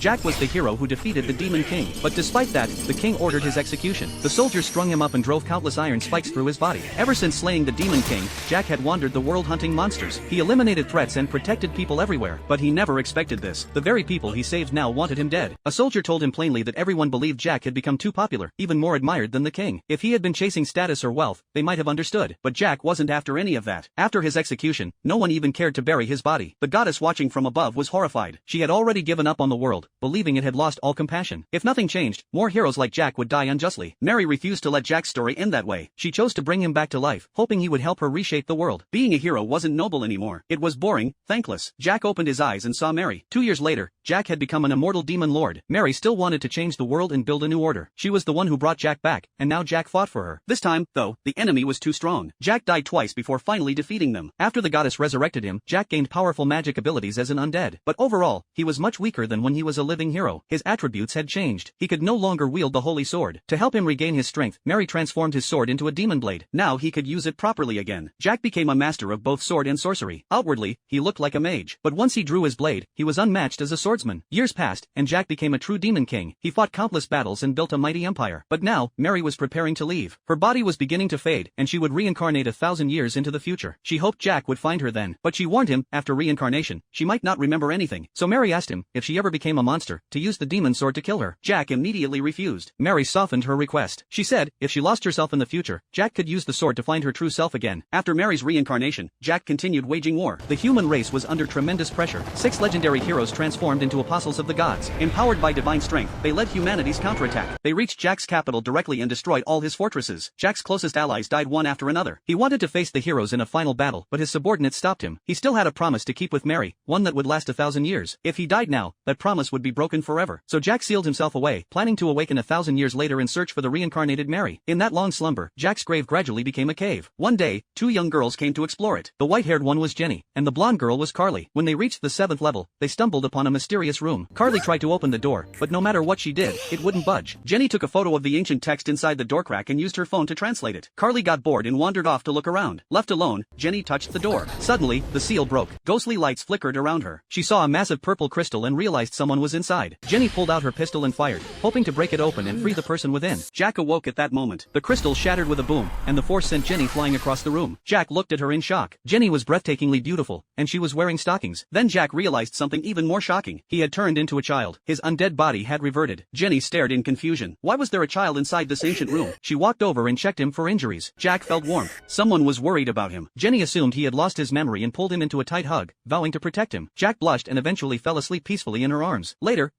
Jack was the hero who defeated the Demon King. But despite that, the king ordered his execution. The soldiers strung him up and drove countless iron spikes through his body. Ever since slaying the Demon King, Jack had wandered the world hunting monsters. He eliminated threats and protected people everywhere. But he never expected this. The very people he saved now wanted him dead. A soldier told him plainly that everyone believed Jack had become too popular, even more admired than the king. If he had been chasing status or wealth, they might have understood. But Jack wasn't after any of that. After his execution, no one even cared to bury his body. The goddess watching from above was horrified. She had already given up on the world, believing it had lost all compassion. If nothing changed, more heroes like Jack would die unjustly. Mary refused to let Jack's story end that way. She chose to bring him back to life, hoping he would help her reshape the world. Being a hero wasn't noble anymore. It was boring, thankless. Jack opened his eyes and saw Mary. 2 years later, Jack had become an immortal demon lord. Mary still wanted to change the world and build a new order. She was the one who brought Jack back, and now Jack fought for her. This time, though, the enemy was too strong. Jack died twice before finally defeating them. After the goddess resurrected him, Jack gained powerful magic abilities as an undead. But overall, he was much weaker than when he was a living hero. His attributes had changed. He could no longer wield the holy sword. To help him regain his strength, Mary transformed his sword into a demon blade. Now he could use it properly again. Jack became a master of both sword and sorcery. Outwardly, he looked like a mage. But once he drew his blade, he was unmatched as a swordsman. Years passed, and Jack became a true demon king. He fought countless battles and built a mighty empire. But now, Mary was preparing to leave. Her body was beginning to fade, and she would reincarnate 1,000 years into the future. She hoped Jack would find her then. But she warned him, after reincarnation, she might not remember anything. So Mary asked him, if she ever became a monster, to use the demon sword to kill her. Jack immediately refused. Mary softened her request. She said, if she lost herself in the future, Jack could use the sword to find her true self again. After Mary's reincarnation, Jack continued waging war. The human race was under tremendous pressure. 6 legendary heroes transformed into apostles of the gods. Empowered by divine strength, they led humanity's counterattack. They reached Jack's capital directly and destroyed all his fortresses. Jack's closest allies died one after another. He wanted to face the heroes in a final battle, but his subordinates stopped him. He still had a promise to keep with Mary, one that would last 1,000 years. If he died now, that promise would be broken forever. So Jack sealed himself away, planning to awaken 1,000 years later and search for the reincarnated Mary. In that long slumber, Jack's grave gradually became a cave. One day, 2 young girls came to explore it. The white-haired one was Jenny, and the blonde girl was Carly. When they reached the 7th level, they stumbled upon a mysterious room. Carly tried to open the door, but no matter what she did, it wouldn't budge. Jenny took a photo of the ancient text inside the door crack and used her phone to translate it. Carly got bored and wandered off to look around. Left alone, Jenny touched the door. Suddenly, the seal broke. Ghostly lights flickered around her. She saw a massive purple crystal and realized someone was inside. Jenny pulled out her pistol and fired, hoping to break it open and free the person within. Jack awoke at that moment. The crystal shattered with a boom, and the force sent Jenny flying across the room. Jack looked at her in shock. Jenny was breathtakingly beautiful, and she was wearing stockings. Then Jack realized something even more shocking. He had turned into a child. His undead body had reverted. Jenny stared in confusion. Why was there a child inside this ancient room? She walked over and checked him for injuries. Jack felt warmth. Someone was worried about him. Jenny assumed he had lost his memory and pulled him into a tight hug, vowing to protect him. Jack blushed and eventually fell asleep peacefully in her arms. Later,